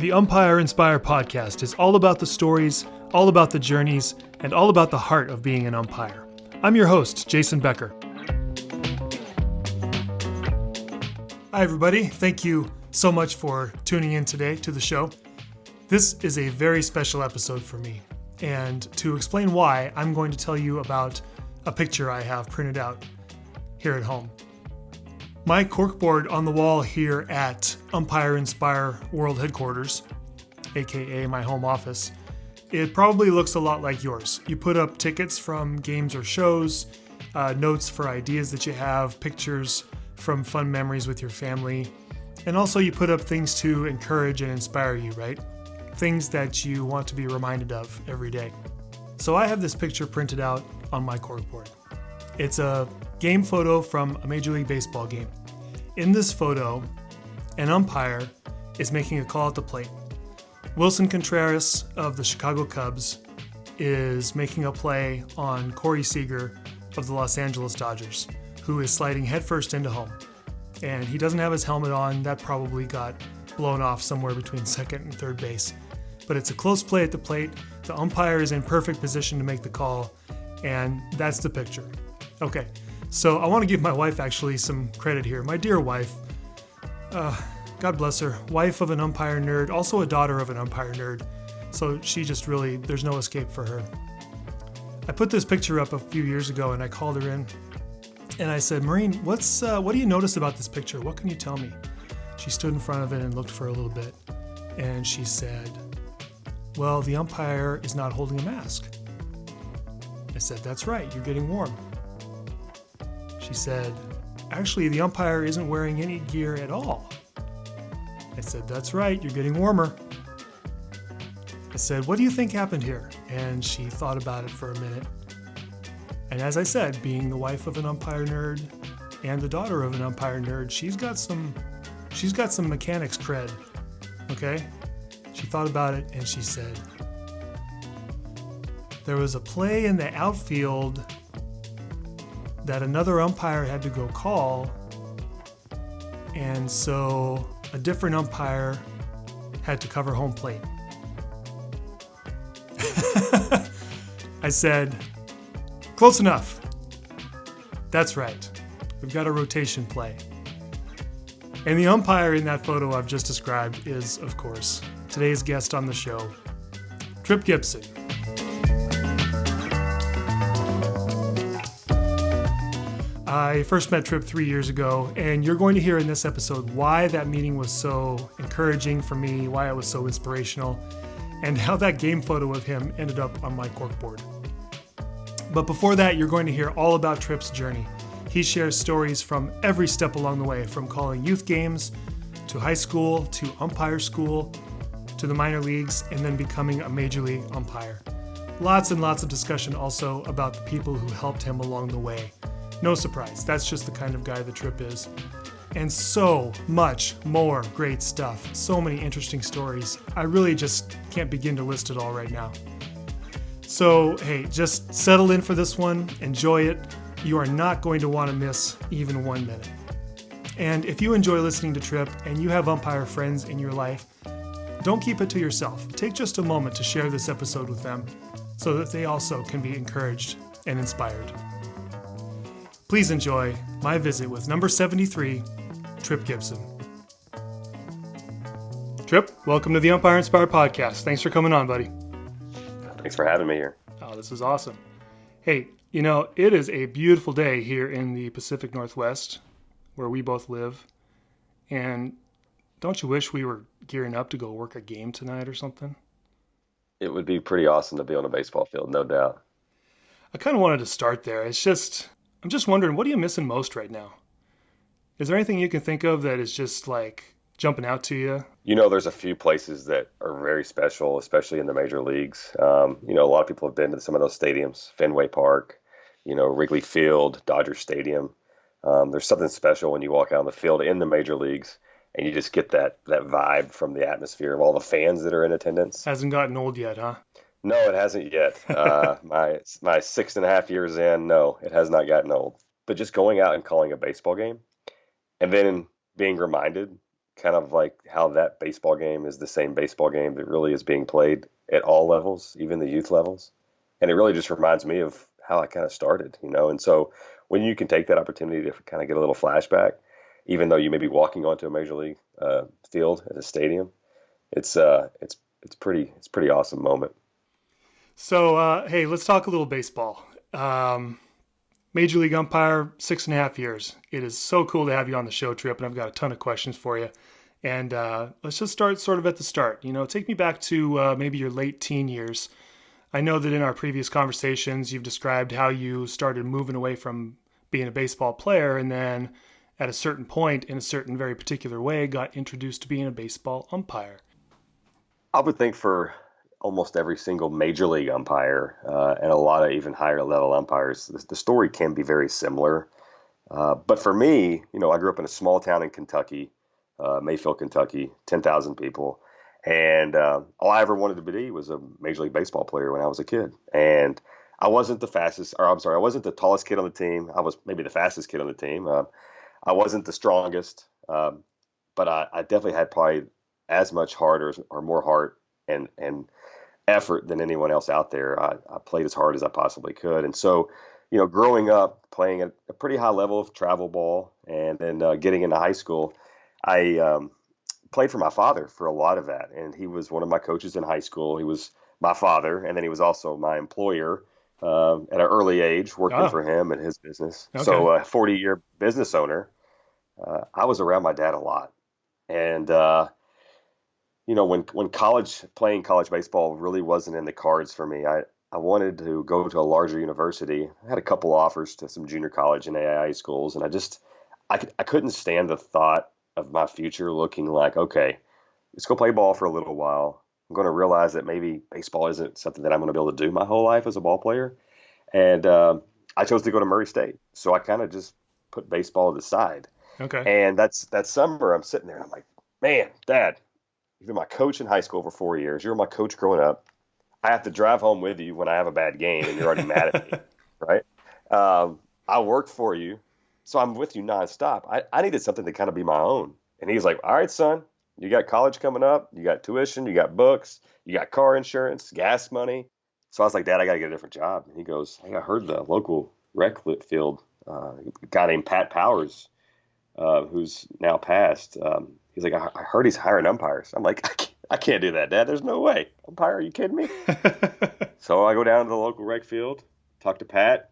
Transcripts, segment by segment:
The Umpire Inspire podcast is all about the stories, all about the journeys, and all about the heart of being an umpire. I'm your host, Jason Becker. Hi, everybody. Thank you so much for tuning in today to the show. This is a very special episode for me. And to explain why, I'm going to tell you about a picture I have printed out here at home. My corkboard on the wall here at Umpire Inspire World Headquarters, aka my home office, it probably looks a lot like yours. You put up tickets from games or shows, notes for ideas that you have, pictures from fun memories with your family, and also you put up things to encourage and inspire you, right? Things that you want to be reminded of every day. So I have this picture printed out on my corkboard. It's a game photo from a Major League Baseball game. In this photo, an umpire is making a call at the plate. Wilson Contreras of the Chicago Cubs is making a play on Corey Seager of the Los Angeles Dodgers, who is sliding headfirst into home. And he doesn't have his helmet on. That probably got blown off somewhere between second and third base. But it's a close play at the plate. The umpire is in perfect position to make the call, and that's the picture. Okay, so I want to give my wife actually some credit here. My dear wife, God bless her, wife of an umpire nerd, also a daughter of an umpire nerd. So she just really, there's no escape for her. I put this picture up a few years ago and I called her in and I said, Maureen, what do you notice about this picture? What can you tell me? She stood in front of it and looked for a little bit. And she said, well, the umpire is not holding a mask. I said, that's right, you're getting warm. She said, actually, the umpire isn't wearing any gear at all. I said, that's right, you're getting warmer. I said, what do you think happened here? And she thought about it for a minute. And as I said, being the wife of an umpire nerd and the daughter of an umpire nerd, she's got some mechanics cred, okay? She thought about it and she said, there was a play in the outfield that another umpire had to go call, and so a different umpire had to cover home plate. I said, close enough. That's right. We've got a rotation play. And the umpire in that photo I've just described is, of course, today's guest on the show, Tripp Gibson. I first met Tripp 3 years ago, and you're going to hear in this episode why that meeting was so encouraging for me, why it was so inspirational, and how that game photo of him ended up on my corkboard. But before that, you're going to hear all about Tripp's journey. He shares stories from every step along the way, from calling youth games, to high school, to umpire school, to the minor leagues, and then becoming a major league umpire. Lots and lots of discussion also about the people who helped him along the way. No surprise, that's just the kind of guy that Tripp is. And so much more great stuff. So many interesting stories. I really just can't begin to list it all right now. So, hey, just settle in for this one. Enjoy it. You are not going to want to miss even 1 minute. And if you enjoy listening to Tripp and you have umpire friends in your life, don't keep it to yourself. Take just a moment to share this episode with them so that they also can be encouraged and inspired. Please enjoy my visit with number 73, Tripp Gibson. Tripp, welcome to the Umpire Inspire podcast. Thanks for coming on, buddy. Thanks for having me here. Oh, this is awesome. Hey, you know, it is a beautiful day here in the Pacific Northwest where we both live. And don't you wish we were gearing up to go work a game tonight or something? It would be pretty awesome to be on a baseball field, no doubt. I kind of wanted to start there. I'm just wondering, what are you missing most right now? Is there anything you can think of that is just like jumping out to you? You know, there's a few places that are very special, especially in the major leagues. A lot of people have been to some of those stadiums, Fenway Park, Wrigley Field, Dodger Stadium. There's something special when you walk out on the field in the major leagues and you just get that vibe from the atmosphere of all the fans that are in attendance. Hasn't gotten old yet, huh? No, it hasn't yet. My 6.5 years in, no, it has not gotten old. But just going out and calling a baseball game and then being reminded kind of like how that baseball game is the same baseball game that really is being played at all levels, even the youth levels. And it really just reminds me of how I kind of started, And so when you can take that opportunity to kind of get a little flashback, even though you may be walking onto a major league field at a stadium, it's pretty awesome moment. So, hey, let's talk a little baseball. Major League umpire, 6.5 years. It is so cool to have you on the show, Tripp, and I've got a ton of questions for you. And let's just start sort of at the start. Take me back to maybe your late teen years. I know that in our previous conversations, you've described how you started moving away from being a baseball player and then at a certain point, in a certain very particular way, got introduced to being a baseball umpire. I would think for almost every single major league umpire and a lot of even higher level umpires, the story can be very similar. But for me, I grew up in a small town in Kentucky, Mayfield, Kentucky, 10,000 people. And all I ever wanted to be was a Major League Baseball player when I was a kid. And I wasn't I wasn't the tallest kid on the team. I was maybe the fastest kid on the team. I wasn't the strongest, but I definitely had probably as much heart or more heart and effort than anyone else out there. I played as hard as I possibly could. And so, growing up, playing at a pretty high level of travel ball and then getting into high school, I played for my father for a lot of that. And he was one of my coaches in high school. He was my father, and then he was also my employer at an early age, working for him and his business. Okay. So a 40-year business owner. I was around my dad a lot. And, when playing college baseball really wasn't in the cards for me, I wanted to go to a larger university. I had a couple offers to some junior college and AII schools, and I couldn't stand the thought of my future looking like, okay, let's go play ball for a little while. I'm going to realize that maybe baseball isn't something that I'm going to be able to do my whole life as a ball player. And I chose to go to Murray State. So I kind of just put baseball to the side. Okay. And that summer I'm sitting there and I'm like, man, Dad, you've been my coach in high school for 4 years. You're my coach growing up. I have to drive home with you when I have a bad game and you're already mad at me, right? I work for you, so I'm with you nonstop. I needed something to kind of be my own. And he's like, all right, son, you got college coming up. You got tuition. You got books. You got car insurance, gas money. So I was like, Dad, I got to get a different job. And he goes, hey, I heard the local rec field, a guy named Pat Powers, who's now passed. He's like, I heard he's hiring umpires. I'm like, I can't do that, Dad. There's no way. Umpire, are you kidding me? So I go down to the local rec field, talk to Pat.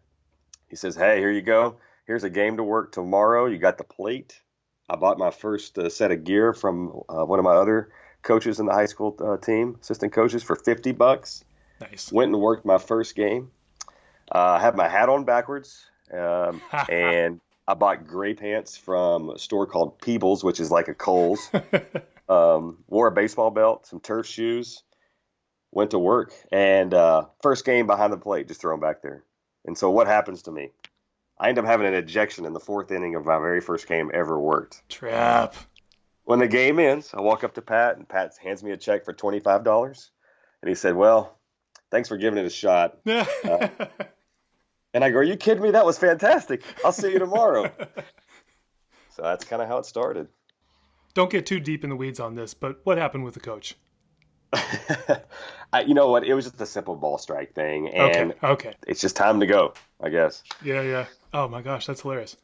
He says, hey, here you go. Here's a game to work tomorrow. You got the plate. I bought my first set of gear from one of my other coaches in the high school team, assistant coaches, for $50. Nice. Went and worked my first game. I had my hat on backwards, and I bought gray pants from a store called Peebles, which is like a Kohl's. Wore a baseball belt, some turf shoes, went to work, and first game behind the plate, just throw them back there. And so what happens to me? I end up having an ejection in the fourth inning of my very first game ever worked. Trap. When the game ends, I walk up to Pat, and Pat hands me a check for $25. And he said, well, thanks for giving it a shot. And I go, are you kidding me? That was fantastic. I'll see you tomorrow. So that's kind of how it started. Don't get too deep in the weeds on this, but what happened with the coach? You know what? It was just a simple ball strike thing. And okay. It's just time to go, I guess. Yeah. Oh, my gosh. That's hilarious.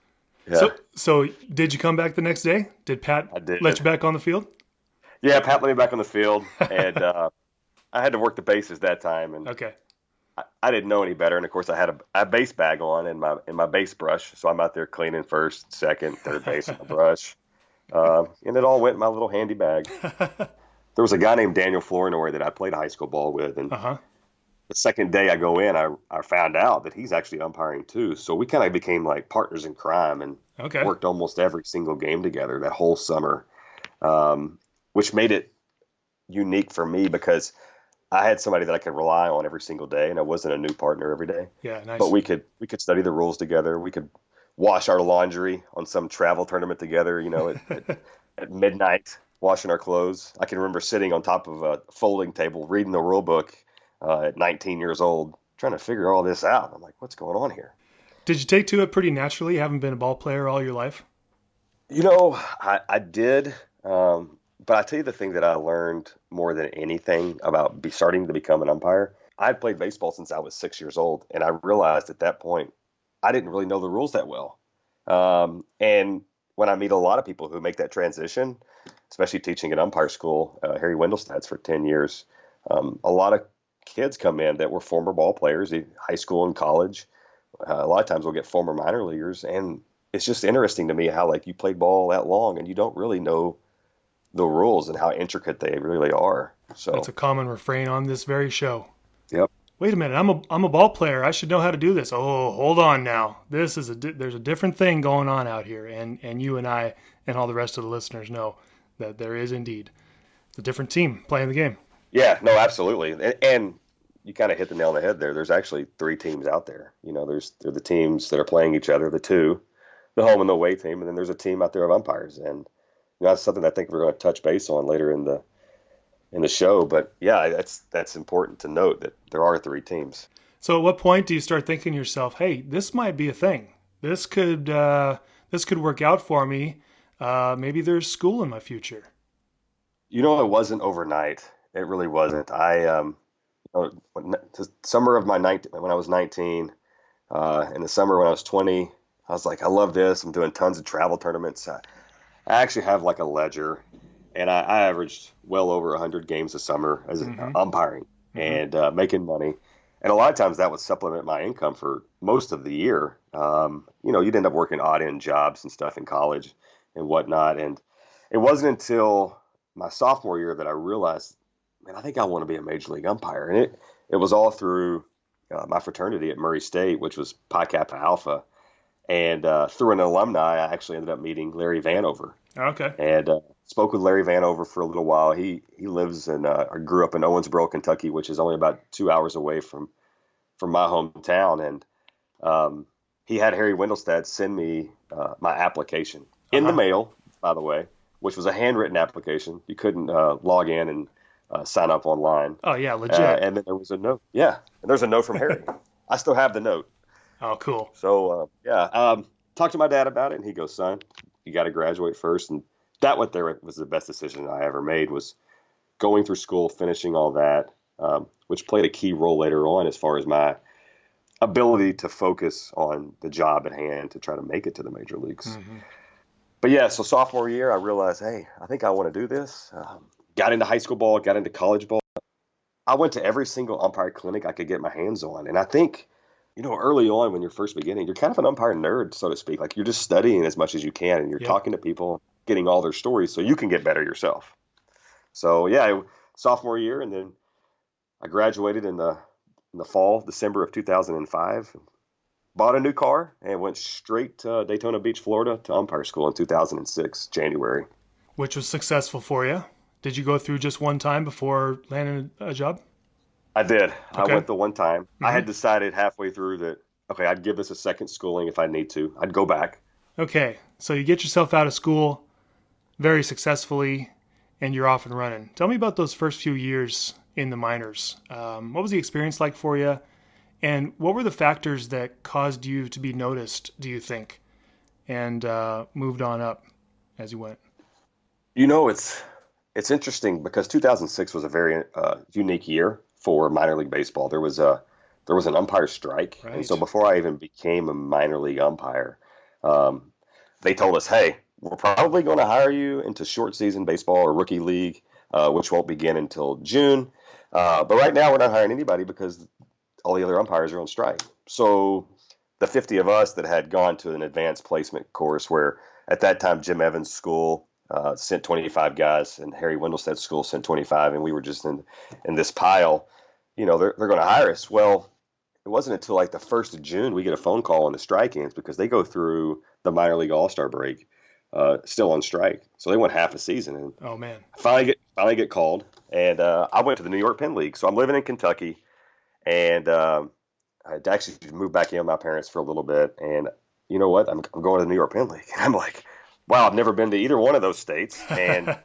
Yeah. So did you come back the next day? Did Pat let you back on the field? Yeah, Pat let me back on the field. And I had to work the bases that time. And okay. I didn't know any better, and of course I had a base bag on and my base brush, so I'm out there cleaning first, second, third base with my brush, and it all went in my little handy bag. There was a guy named Daniel Flournoy that I played high school ball with, and the second day I go in, I found out that he's actually umpiring too, so we kind of became like partners in crime and worked almost every single game together that whole summer, which made it unique for me because I had somebody that I could rely on every single day, and I wasn't a new partner every day. Yeah, nice. But we could study the rules together. We could wash our laundry on some travel tournament together, at midnight, washing our clothes. I can remember sitting on top of a folding table, reading the rule book at 19 years old, trying to figure all this out. I'm like, what's going on here? Did you take to it pretty naturally? You haven't been a ball player all your life? I did But I tell you the thing that I learned more than anything about starting to become an umpire. I'd played baseball since I was 6 years old, and I realized at that point I didn't really know the rules that well. And when I meet a lot of people who make that transition, especially teaching at umpire school, Harry Wendelstad's for 10 years, a lot of kids come in that were former ball players, high school and college. A lot of times we'll get former minor leaguers, and it's just interesting to me how like you played ball that long and you don't really know the rules and how intricate they really are. That's So, a common refrain on this very show. yep. Wait a minute, I'm a ball player. I should know how to do this. Oh, hold on now. This is there's a different thing going on out here, and you and I and all the rest of the listeners know that there is indeed. It's a different team playing the game. Yeah, no, absolutely. And you kind of hit the nail on the head there. There's actually three teams out there. They're the teams that are playing each other, the home and the away team, and then there's a team out there of umpires. And that's something I think we're going to touch base on later in the show. But yeah, that's important to note that there are three teams. So at what point do you start thinking to yourself, "Hey, this might be a thing. This could work out for me. Maybe there's school in my future." It wasn't overnight. It really wasn't. The summer of when I was 19, in the summer when I was 20, I was like, I love this. I'm doing tons of travel tournaments. I actually have like a ledger, and I averaged well over 100 games a summer as umpiring and making money. And a lot of times that would supplement my income for most of the year. You'd end up working odd end jobs and stuff in college and whatnot. And it wasn't until my sophomore year that I realized, man, I think I want to be a major league umpire. And it was all through my fraternity at Murray State, which was Pi Kappa Alpha. And through an alumni, I actually ended up meeting Larry Vanover. Okay. And spoke with Larry Vanover for a little while. He lives or grew up in Owensboro, Kentucky, which is only about 2 hours away from my hometown. And he had Harry Wendelstad send me my application in the mail, by the way, which was a handwritten application. You couldn't log in and sign up online. Oh yeah, legit. And then there was a note. Yeah, and there's a note from Harry. I still have the note. Oh, cool. So talked to my dad about it, and he goes, "Son, you got to graduate first." And that was the best decision I ever made, was going through school, finishing all that, which played a key role later on as far as my ability to focus on the job at hand to try to make it to the major leagues. Mm-hmm. But yeah, so sophomore year, I realized, hey, I think I want to do this. Got into high school ball, got into college ball. I went to every single umpire clinic I could get my hands on. And I think, early on when you're first beginning, you're kind of an umpire nerd, so to speak. Like, you're just studying as much as you can, and you're talking to people, getting all their stories so you can get better yourself. So yeah, sophomore year, and then I graduated in the fall, December of 2005. Bought a new car and went straight to Daytona Beach, Florida, to umpire school in 2006, January. Which was successful for you. Did you go through just one time before landing a job? I did. Okay. I went the one time. Mm-hmm. I had decided halfway through that, okay, I'd give this a second schooling if I need to. I'd go back. Okay, so you get yourself out of school very successfully, and you're off and running. Tell me about those first few years in the minors. What was the experience like for you? And what were the factors that caused you to be noticed, do you think, and moved on up as you went? It's interesting because 2006 was a very unique year for minor league baseball. There was an umpire strike, right. And so before I even became a minor league umpire, they told us, hey, we're probably going to hire you into short season baseball or rookie league, which won't begin until June. But right now we're not hiring anybody because all the other umpires are on strike. So the 50 of us that had gone to an advanced placement course, where at that time Jim Evans' school sent 25 guys and Harry Wendelstad's school sent 25, and we were just in this pile, they're going to hire us. Well, it wasn't until like the 1st of June we get a phone call on the strike ends, because they go through the minor league all-star break still on strike. So they went half a season. And oh man! Finally get called, and I went to the New York Penn League. So I'm living in Kentucky, and I actually moved back in with my parents for a little bit. And you know what? I'm going to the New York Penn League. And I'm like, wow, I've never been to either one of those states. And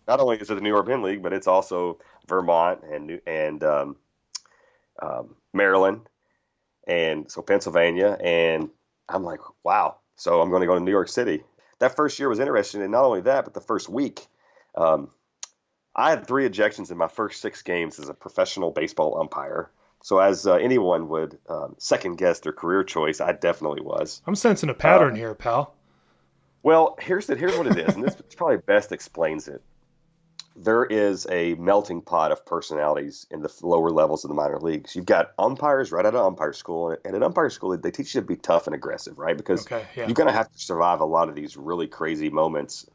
not only is it the New York Penn League, but it's also Vermont and Maryland, and so Pennsylvania. And I'm like, wow. So I'm going to go to New York City. That first year was interesting, and not only that, but the first week, Um, I had 3 ejections in my first 6 games as a professional baseball umpire. So as anyone would second guess their career choice, I definitely was. I'm sensing a Uh, pattern here, pal. well, here's what it is, and this probably best explains it. There is a melting pot of personalities in the lower levels of the minor leagues. You've got umpires right out of umpire school, and at umpire school, they teach you to be tough and aggressive, right? Because Okay, yeah. you're going to have to survive a lot of these really crazy moments,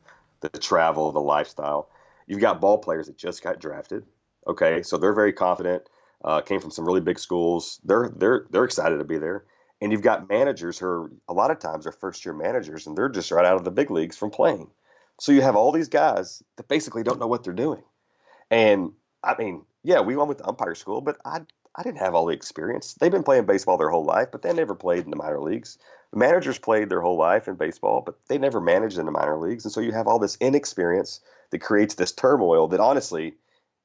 the travel, the lifestyle. You've got ball players that just got drafted. Okay, so they're very confident, came from some really big schools. They're excited to be there. And you've got managers who are, a lot of times are first year managers, and they're just right out of the big leagues from playing. So you have all these guys that basically don't know what they're doing. And I mean, yeah, we went with the umpire school, but I didn't have all the experience. They've been playing baseball their whole life, but they never played in the minor leagues. The managers played their whole life in baseball, but they never managed in the minor leagues. And so you have all this inexperience that creates this turmoil that honestly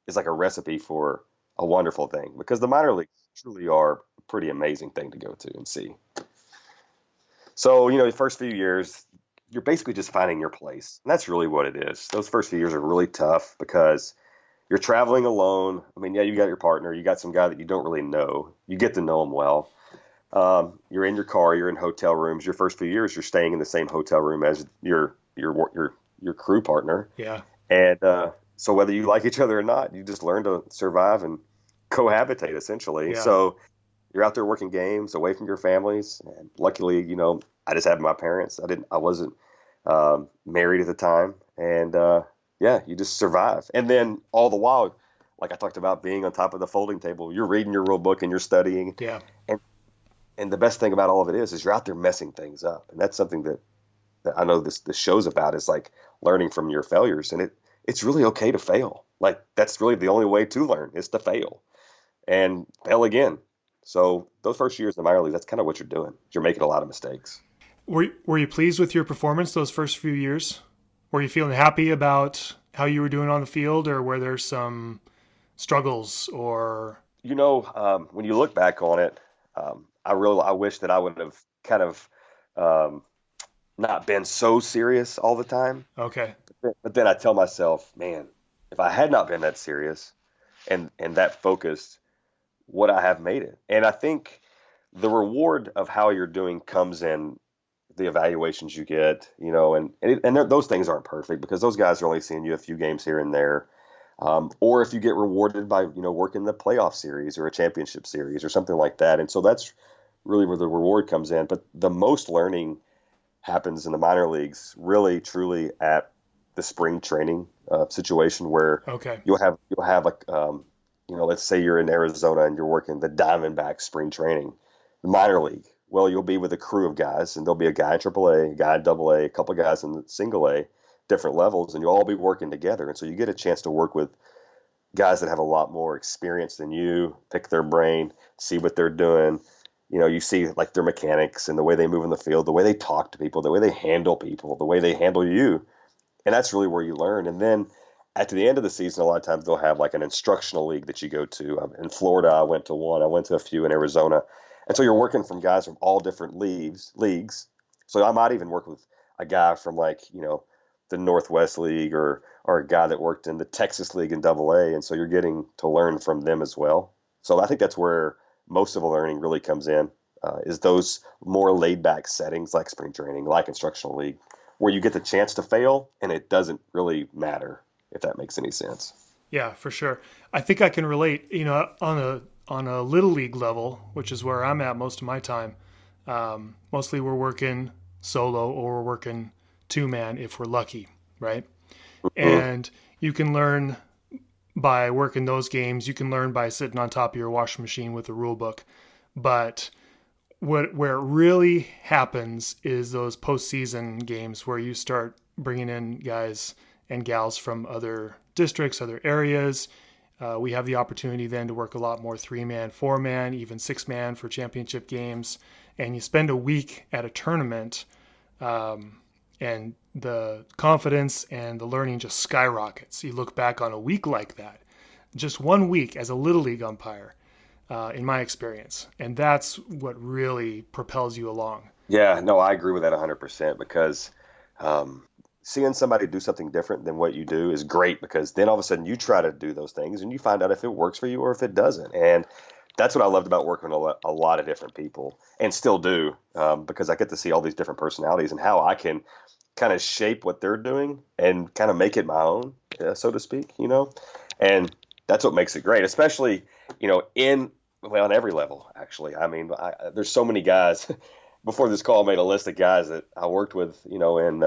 is like a recipe for a wonderful thing, because the minor leagues truly are a pretty amazing thing to go to and see. So, the first few years, you're basically just finding your place. And that's really what it is. Those first few years are really tough because you're traveling alone. I mean, yeah, you got your partner, you got some guy that you don't really know. You get to know him well. You're in your car, you're in hotel rooms. Your first few years, you're staying in the same hotel room as your crew partner. Yeah. And so whether you like each other or not, you just learn to survive and cohabitate essentially. Yeah. So you're out there working games away from your families. And luckily, I just had my parents. I wasn't married at the time. And yeah, you just survive. And then all the while, like I talked about being on top of the folding table, you're reading your rule book and you're studying. Yeah. And and the best thing about all of it is you're out there messing things up. And that's something that I know this show's about, is like learning from your failures. And it's really okay to fail. Like that's really the only way to learn, is to fail and fail again. So those first years in the minor league, that's kind of what you're doing. You're making a lot of mistakes. Were you pleased with your performance those first few years? Were you feeling happy about how you were doing on the field, or were there some struggles or? When you look back on it, I wish that I would have kind of um, not been so serious all the time. Okay. But then I tell myself, man, if I had not been that serious and that focused, would I have made it? And I think the reward of how you're doing comes in the evaluations you get, those things aren't perfect because those guys are only seeing you a few games here and there. Or if you get rewarded by, working the playoff series or a championship series or something like that. And so that's really where the reward comes in. But the most learning happens in the minor leagues, really, truly at the spring training situation where Okay. you'll have like, let's say you're in Arizona and you're working the Diamondback spring training, the minor league. Well, you'll be with a crew of guys, and there'll be a guy in AAA, a guy in AA, a couple of guys in single A, different levels, and you'll all be working together. And so you get a chance to work with guys that have a lot more experience than you, pick their brain, see what they're doing. You see like their mechanics and the way they move in the field, the way they talk to people, the way they handle people, the way they handle you. And that's really where you learn. And then at the end of the season, a lot of times they'll have like an instructional league that you go to. In Florida, I went to one. I went to a few in Arizona. And so you're working from guys from all different leagues. So I might even work with a guy from like, the Northwest League or a guy that worked in the Texas League in AA. And so you're getting to learn from them as well. So I think that's where most of the learning really comes in, is those more laid back settings like spring training, like instructional league, where you get the chance to fail and it doesn't really matter, if that makes any sense. Yeah, for sure. I think I can relate, on a little league level, which is where I'm at most of my time. Mostly we're working solo or we're working 2-man if we're lucky, right? And you can learn by working those games. You can learn by sitting on top of your washing machine with a rule book. But where it really happens is those postseason games where you start bringing in guys and gals from other districts, other areas. We have the opportunity then to work a lot more 3-man, 4-man, even 6-man for championship games. And you spend a week at a tournament, and the confidence and the learning just skyrockets. You look back on a week like that, just 1 week as a little league umpire, in my experience. And that's what really propels you along. Yeah, no, I agree with that 100% because seeing somebody do something different than what you do is great, because then all of a sudden you try to do those things and you find out if it works for you or if it doesn't. And that's what I loved about working with a lot of different people, and still do, because I get to see all these different personalities and how I can kind of shape what they're doing and kind of make it my own, so to speak, and that's what makes it great, especially, on every level, actually. I mean, there's so many guys. Before this call, I made a list of guys that I worked with, in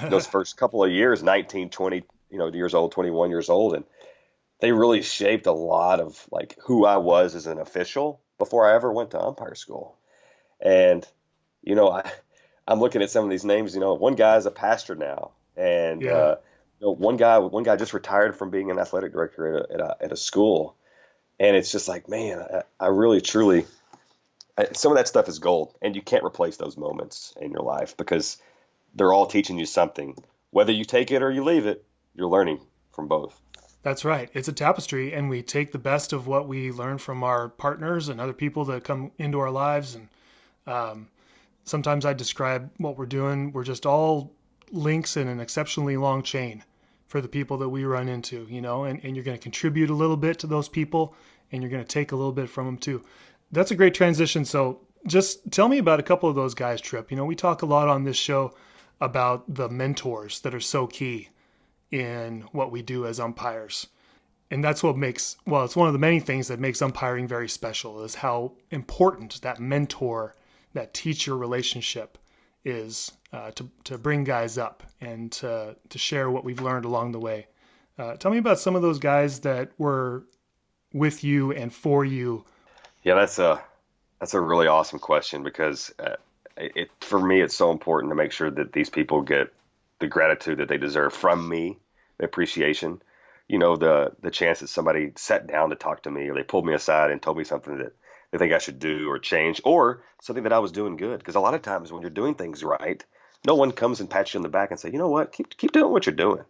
those first couple of years, 19, 20, years old, 21 years old. And they really shaped a lot of like who I was as an official before I ever went to umpire school. And, I'm looking at some of these names, one guy's a pastor now. And, Yeah. one guy just retired from being an athletic director at a school. And it's just like, man, I really, truly, some of that stuff is gold, and you can't replace those moments in your life, because they're all teaching you something. Whether you take it or you leave it, you're learning from both. That's right. It's a tapestry, and we take the best of what we learn from our partners and other people that come into our lives. And sometimes I describe what we're doing. We're just all links in an exceptionally long chain for the people that we run into, and you're going to contribute a little bit to those people, and you're going to take a little bit from them too. That's a great transition. So just tell me about a couple of those guys, Tripp. We talk a lot on this show about the mentors that are so key in what we do as umpires. And that's what makes, it's one of the many things that makes umpiring very special, is how important that mentor, that teacher relationship is, to bring guys up and to share what we've learned along the way. Tell me about some of those guys that were with you and for you. Yeah, that's a really awesome question, because for me, it's so important to make sure that these people get the gratitude that they deserve from me, the appreciation, the chance that somebody sat down to talk to me, or they pulled me aside and told me something that they think I should do or change, or something that I was doing good. Because a lot of times when you're doing things right, no one comes and pats you on the back and say, you know what, keep doing what you're doing.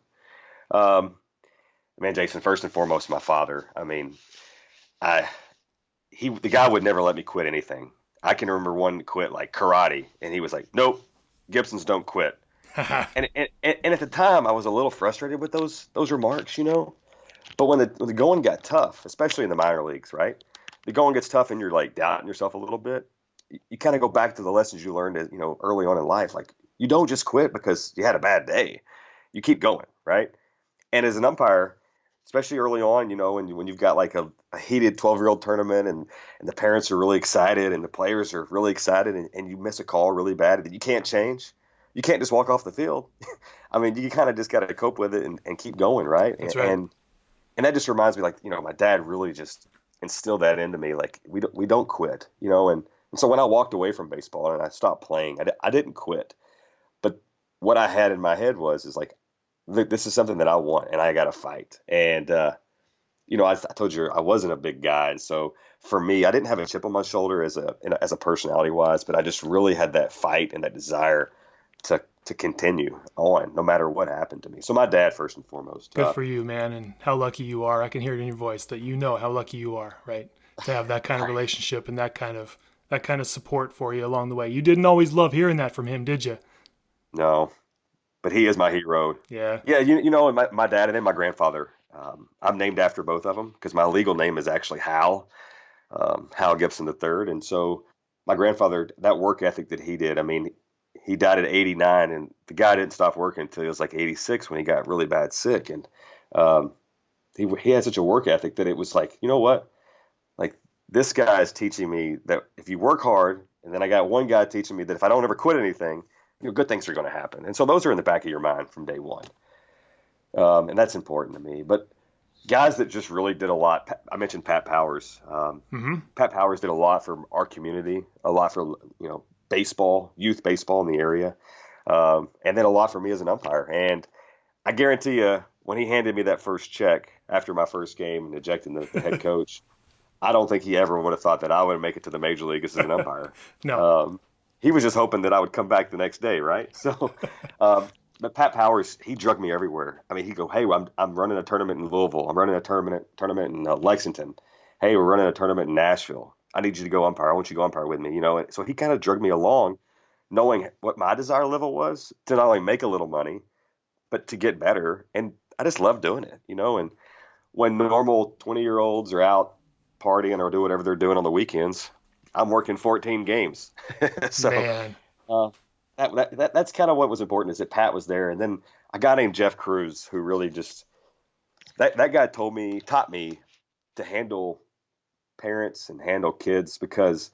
Man, Jason, first and foremost, my father. I mean, the guy would never let me quit anything. I can remember one quit like karate, and he was like, "Nope, Gibsons don't quit." and, at the time, I was a little frustrated with those remarks, But when the going got tough, especially in the minor leagues, right? The going gets tough, and you're like doubting yourself a little bit. You kind of go back to the lessons you learned, early on in life. Like, you don't just quit because you had a bad day. You keep going, right? And as an umpire, especially early on, when you've got like a heated 12-year-old tournament, and the parents are really excited and the players are really excited, and you miss a call really bad that you can't change. You can't just walk off the field. I mean, you kind of just got to cope with it and keep going, right? That's right. And that just reminds me, like, my dad really just instilled that into me. Like, we don't quit, and so when I walked away from baseball and I stopped playing, I didn't quit. But what I had in my head is like, this is something that I want, and I got to fight. And, I told you I wasn't a big guy. And so for me, I didn't have a chip on my shoulder as a personality wise, but I just really had that fight and that desire to continue on no matter what happened to me. So my dad, first and foremost. Good for you, man. And how lucky you are. I can hear it in your voice that how lucky you are, right? To have that kind of relationship and that kind of support for you along the way. You didn't always love hearing that from him, did you? No, but he is my hero. Yeah. Yeah. And my dad and then my grandfather, I'm named after both of them, because my legal name is actually Hal Gibson III. And so my grandfather, that work ethic that he did, I mean, he died at 89, and the guy didn't stop working until he was like 86 when he got really bad sick. And he had such a work ethic that it was like, you know what? Like, this guy is teaching me that if you work hard, and then I got one guy teaching me that if I don't ever quit anything, good things are going to happen. And so those are in the back of your mind from day one. And that's important to me. But guys that just really did a lot, I mentioned Pat Powers. Pat Powers did a lot for our community, a lot for, baseball, youth baseball in the area, and then a lot for me as an umpire. And I guarantee you, when he handed me that first check after my first game and ejecting the head coach, I don't think he ever would have thought that I would make it to the major leagues as an umpire. No. He was just hoping that I would come back the next day, right? So, but Pat Powers, he drugged me everywhere. I mean, he'd go, "Hey, I'm running a tournament in Louisville. I'm running a tournament in Lexington. Hey, we're running a tournament in Nashville. I need you to go umpire. I want you to go umpire with me." And so he kind of drugged me along, knowing what my desire level was to not only make a little money, but to get better. And I just love doing it, and when normal 20-year-olds are out partying or do whatever they're doing on the weekends, I'm working 14 games. So Man. uh, that's kind of what was important, is that Pat was there. And then a guy named Jeff Cruz, who really just, that guy taught me to handle parents and handle kids, because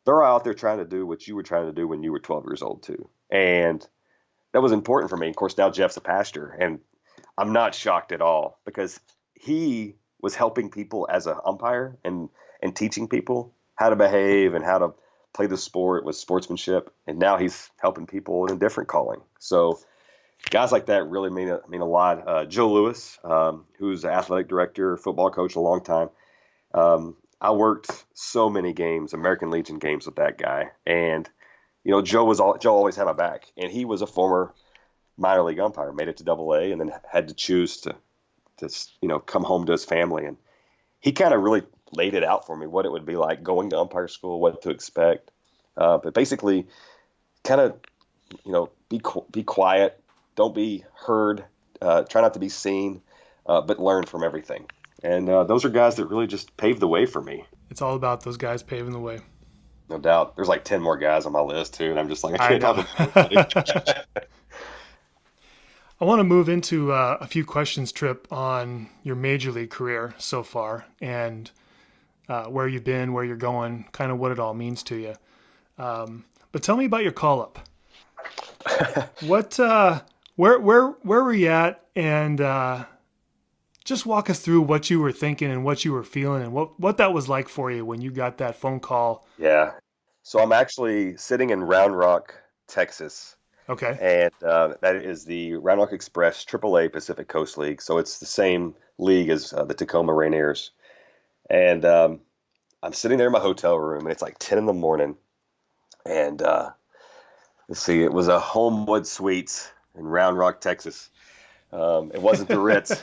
they're out there trying to do what you were trying to do when you were 12 years old too. And that was important for me. Of course, now Jeff's a pastor, and I'm not shocked at all, because he was helping people as an umpire and teaching people how to behave and how to play the sport with sportsmanship. And now he's helping people in a different calling. So guys like that really mean a lot. Joe Lewis, who's the athletic director, football coach a long time. I worked so many games, American Legion games, with that guy. And, Joe always had my back. And he was a former minor league umpire, made it to AA, and then had to choose to come home to his family. And he kind of really laid it out for me, what it would be like going to umpire school, what to expect. But basically, kind of, be quiet, don't be heard, try not to be seen, but learn from everything. And those are guys that really just paved the way for me. It's all about those guys paving the way. No doubt. There's like 10 more guys on my list too, and I'm just like, I I know. can't. I want to move into a few questions, Tripp, on your major league career so far, and where you've been, where you're going, kind of what it all means to you. But tell me about your call up. What, where were you at? And just walk us through what you were thinking and what you were feeling and what that was like for you when you got that phone call. Yeah. So I'm actually sitting in Round Rock, Texas. Okay. And that is the Round Rock Express AAA Pacific Coast League. So it's the same league as the Tacoma Rainiers. And I'm sitting there in my hotel room, and it's like 10 in the morning. And let's see, it was a Homewood Suites in Round Rock, Texas. It wasn't the Ritz.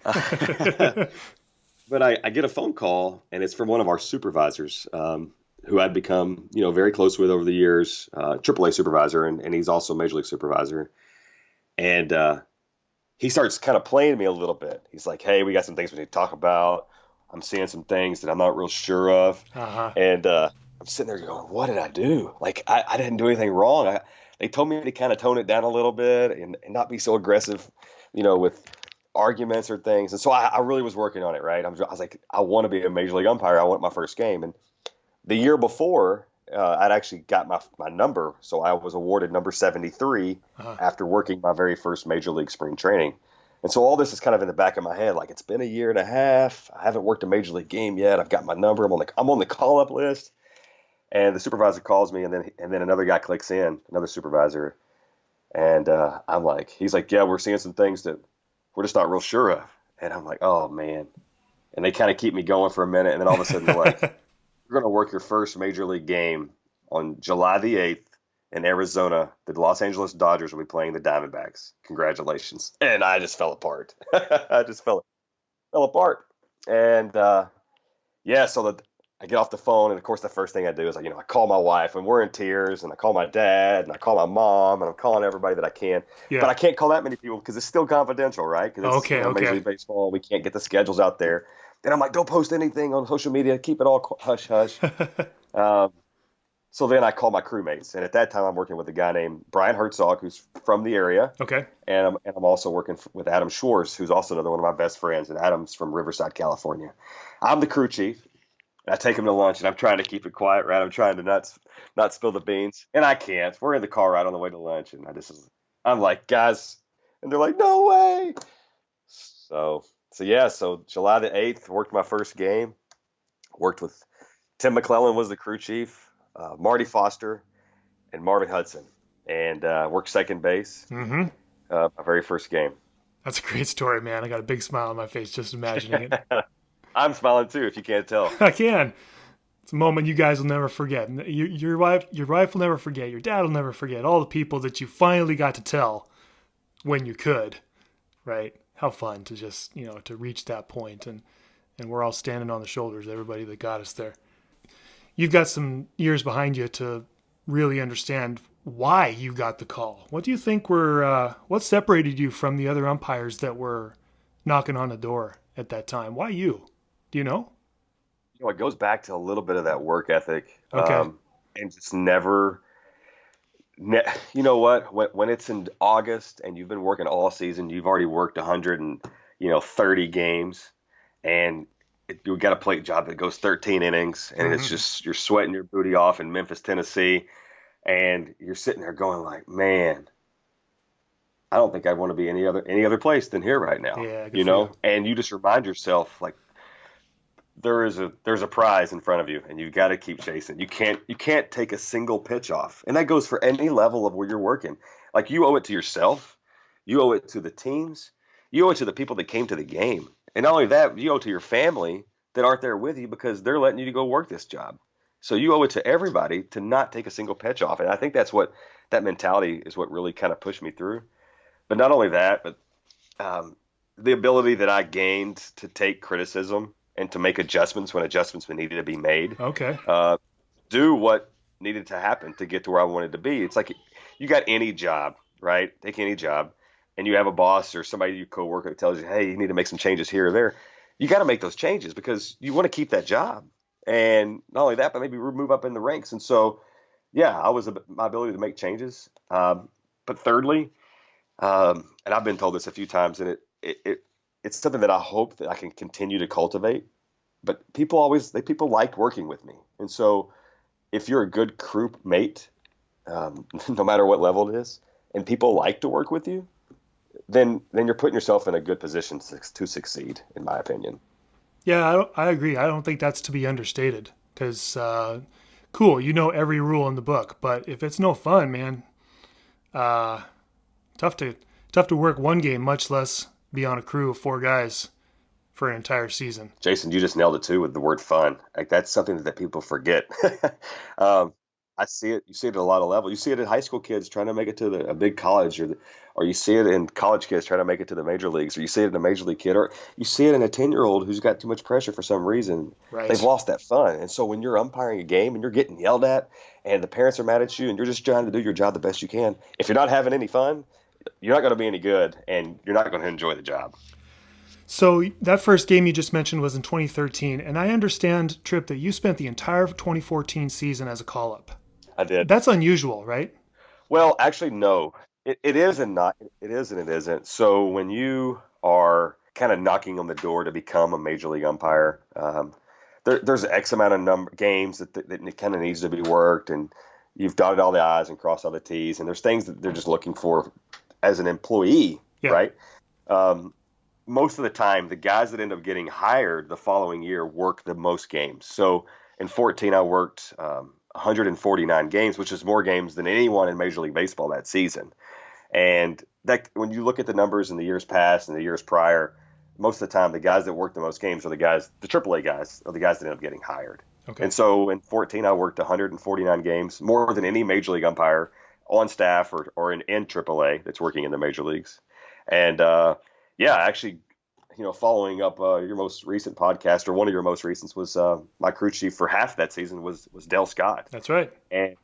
But I get a phone call, and it's from one of our supervisors, who I'd become, very close with over the years, AAA supervisor, and he's also Major League supervisor. And he starts kind of playing me a little bit. He's like, "Hey, we got some things we need to talk about. I'm seeing some things that I'm not real sure of." Uh-huh. And I'm sitting there going, "What did I do? Like, I didn't do anything wrong." They told me to kind of tone it down a little bit and not be so aggressive, with arguments or things. And so I really was working on it, right? I was like, I want to be a Major League umpire. I want my first game. And the year before, I'd actually got my number. So I was awarded number 73 after working my very first Major League spring training. And so all this is kind of in the back of my head. Like, it's been a year and a half. I haven't worked a Major League game yet. I've got my number. I'm on the call-up list. And the supervisor calls me, and then another guy clicks in, another supervisor. And I'm like, he's like, "Yeah, we're seeing some things that we're just not real sure of." And I'm like, "Oh, man." And they kind of keep me going for a minute. And then all of a sudden they're like, "You're going to work your first Major League game on July the 8th in Arizona. The Los Angeles Dodgers will be playing the Diamondbacks. Congratulations." And I just fell apart. I just fell apart. And so I get off the phone, and of course the first thing I do is I call my wife, and we're in tears, and I call my dad, and I call my mom, and I'm calling everybody that I can. Yeah. But I can't call that many people because it's still confidential, right? Because it's Okay. Major League Baseball. We can't get the schedules out there. And I'm like, "Don't post anything on social media. Keep it all hush hush." So then I call my crewmates, and at that time I'm working with a guy named Brian Herzog, who's from the area. Okay. And I'm also working with Adam Schwartz, who's also another one of my best friends, and Adam's from Riverside, California. I'm the crew chief. I take him to lunch, and I'm trying to keep it quiet, right? I'm trying to not spill the beans, and I can't. We're in the car right on the way to lunch, and I'm like, "Guys," and they're like, "No way!" So July the 8th, worked my first game. Worked with Tim McClellan was the crew chief, Marty Foster, and Marvin Hudson, and worked second base. Mm-hmm. My very first game. That's a great story, man. I got a big smile on my face just imagining it. I'm smiling too, if you can't tell. I can. It's a moment you guys will never forget. Your wife will never forget. Your dad will never forget. All the people that you finally got to tell when you could, right? How fun to just, to reach that point. And we're all standing on the shoulders of everybody that got us there. You've got some years behind you to really understand why you got the call. What do you think what separated you from the other umpires that were knocking on the door at that time? Why you? Do you know? It goes back to a little bit of that work ethic, Okay. and just never. You know what? When it's in August and you've been working all season, you've already worked 130 games, and you got a plate job that goes 13 innings, and it's Hmm. just you're sweating your booty off in Memphis, Tennessee, and you're sitting there going like, man, I don't think I want to be any other place than here right now, Yeah, good you for you. know? And you just remind yourself like there's a prize in front of you and you've got to keep chasing. You can't take a single pitch off. And that goes for any level of where you're working. Like you owe it to yourself, you owe it to the teams, you owe it to the people that came to the game. And not only that, you owe it to your family that aren't there with you because they're letting you to go work this job. So you owe it to everybody to not take a single pitch off. And I think that mentality is what really kind of pushed me through. But not only that, but um, the ability that I gained to take criticism and to make adjustments when adjustments needed to be made, Okay. uh, do what needed to happen to get to where I wanted to be. It's like you got any job, right? Take any job, and you have a boss or somebody you coworker that tells you, "Hey, you need to make some changes here or there." You got to make those changes because you want to keep that job, and not only that, but maybe move up in the ranks. And so, yeah, my ability to make changes. But thirdly, and I've been told this a few times, and it's something that I hope that I can continue to cultivate. But people like working with me, and so if you're a good crew mate, no matter what level it is, and people like to work with you, then you're putting yourself in a good position to succeed, in my opinion. Yeah, I agree. I don't think that's to be understated. Because, cool, you know every rule in the book, but if it's no fun, man, uh, tough to tough to work one game, much less be on a crew of four guys for an entire season. Jason, you just nailed it too with the word fun. Like that's something that people forget. um, I see it. You see it at a lot of levels. You see it in high school kids trying to make it to a big college, or you see it in college kids trying to make it to the major leagues, or you see it in a major league kid, or you see it in a 10-year-old who's got too much pressure for some reason. They've Right. lost that fun. And so when you're umpiring a game and you're getting yelled at, and the parents are mad at you, and you're just trying to do your job the best you can, if you're not having any fun, you're not going to be any good, and you're not going to enjoy the job. So that first game you just mentioned was in 2013, and I understand, Tripp, that you spent the entire 2014 season as a call-up. I did. That's unusual, right? Well, actually, no. It is and not. It is and it isn't. So when you are kind of knocking on the door to become a major league umpire, there's X amount of games that kind of needs to be worked, and you've dotted all the I's and crossed all the T's, and there's things that they're just looking for as an employee, Yeah. right? Um, Most of the time, the guys that end up getting hired the following year work the most games. So in 14, I worked 149 games, which is more games than anyone in Major League Baseball that season. And that when you look at the numbers in the years past and the years prior, most of the time the guys that work the most games are the AAA guys, are the guys that end up getting hired. Okay. And so in 14, I worked 149 games, more than any Major League umpire on staff or in AAA that's working in the major leagues. And yeah, actually, following up your most recent podcast, or one of your most recents, was my crew chief for half that season was Dale Scott. That's right. And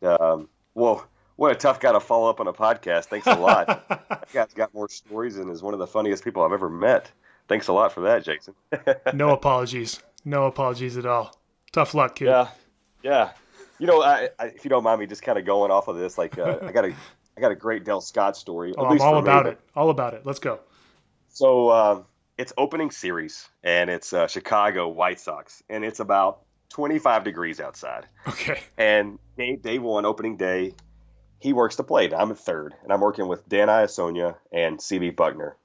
well, what a tough guy to follow up on a podcast. Thanks a lot. That guy's got more stories and is one of the funniest people I've ever met. Thanks a lot for that, Jason. No apologies. No apologies at all. Tough luck, kid. Yeah, yeah. If you don't mind me just kind of going off of this, like I got a great Dale Scott story, Oh, at I'm least all for me. about But it. All about it. Let's go. so it's opening series, and it's Chicago White Sox, and it's about 25 degrees outside. Okay. And day one, opening day, he works the plate. I'm at third, and I'm working with Dan Iasonia and CB Buckner,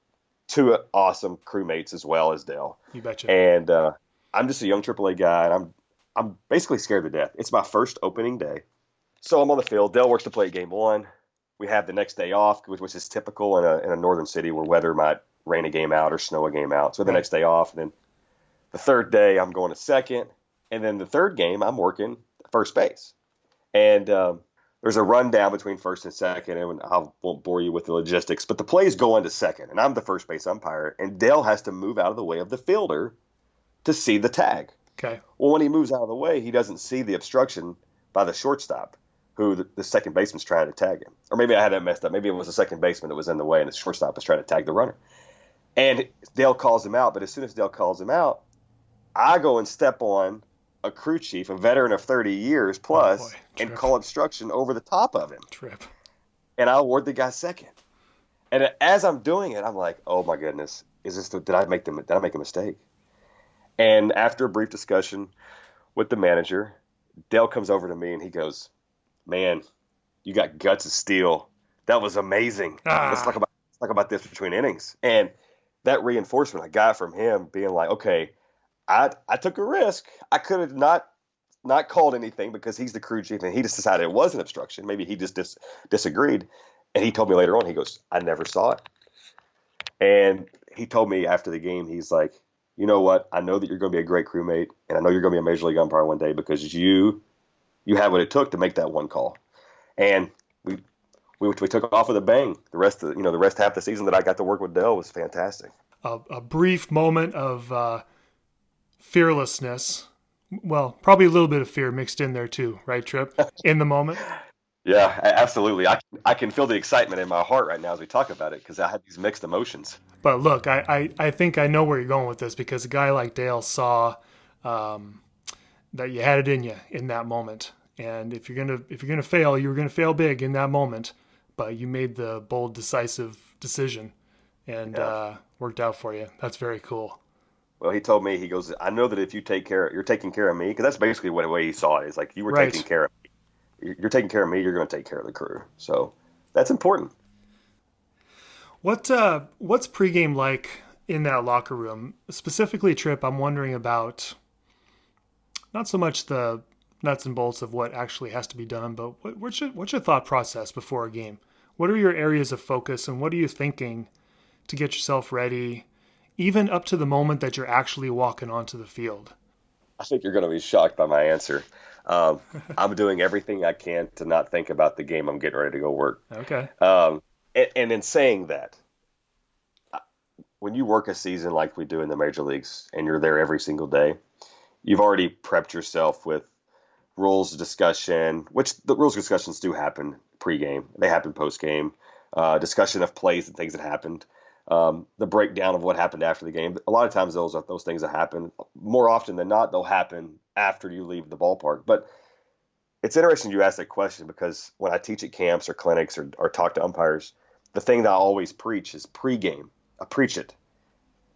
two awesome crewmates as well as Dale. You betcha. And I'm just a young AAA guy, and I'm basically scared to death. It's my first opening day, so I'm on the field. Dale works the plate game one. We have the next day off, which is typical in a northern city where weather might rain a game out or snow a game out. So the Right. next day off, and then the third day I'm going to second, and then the third game I'm working first base. And there's a rundown between first and second, and I won't bore you with the logistics, but the plays go into second, and I'm the first base umpire, and Dale has to move out of the way of the fielder to see the tag. Okay. Well, when he moves out of the way, he doesn't see the obstruction by the shortstop. who the second baseman's trying to tag him. Or maybe I had that messed up. Maybe it was the second baseman that was in the way and the shortstop was trying to tag the runner. And Dale calls him out, but as soon as Dale calls him out, I go and step on a crew chief, a veteran of 30 years plus, and call obstruction over the top of him. Tripp. And I award the guy second. And as I'm doing it, I'm like, oh my goodness, did I make a mistake? And after a brief discussion with the manager, Dale comes over to me and he goes, man, you got guts of steel. That was amazing. Let's talk about this between innings. And that reinforcement I got from him being like, okay, I took a risk. I could have not called anything because he's the crew chief and he just decided it was an obstruction. Maybe he just disagreed. And he told me later on, he goes, I never saw it. And he told me after the game, he's like, you know what? I know that you're going to be a great crewmate, and I know you're going to be a major league umpire one day because you have what it took to make that one call. And we took off with a bang. The rest half the season that I got to work with Dale was fantastic. A brief moment of fearlessness. Well, probably a little bit of fear mixed in there too, right, Tripp? In the moment. Yeah, absolutely. I can feel the excitement in my heart right now as we talk about it because I had these mixed emotions. But look, I think I know where you're going with this because a guy like Dale saw that you had it in you in that moment. And if you're gonna fail, you're gonna fail big in that moment. But you made the bold, decisive decision, and worked out for you. That's very cool. Well, he told me, he goes, I know that if you're taking care of me, because that's basically the way he saw it. It's like you were taking care of me. You're taking care of me, you're going to take care of the crew. So that's important. What's pregame like in that locker room? Specifically, Tripp, I'm wondering about not so much the nuts and bolts of what actually has to be done, but what's your thought process before a game? What are your areas of focus and what are you thinking to get yourself ready, even up to the moment that you're actually walking onto the field? I think you're going to be shocked by my answer. I'm doing everything I can to not think about the game I'm getting ready to go work. Okay. And in saying that, when you work a season like we do in the major leagues and you're there every single day, you've already prepped yourself with rules discussion, which the rules discussions do happen pregame. They happen postgame. Discussion of plays and things that happened. The breakdown of what happened after the game. A lot of times those things that happen, more often than not, they'll happen after you leave the ballpark. But it's interesting you ask that question because when I teach at camps or clinics or talk to umpires, the thing that I always preach is pregame. I preach it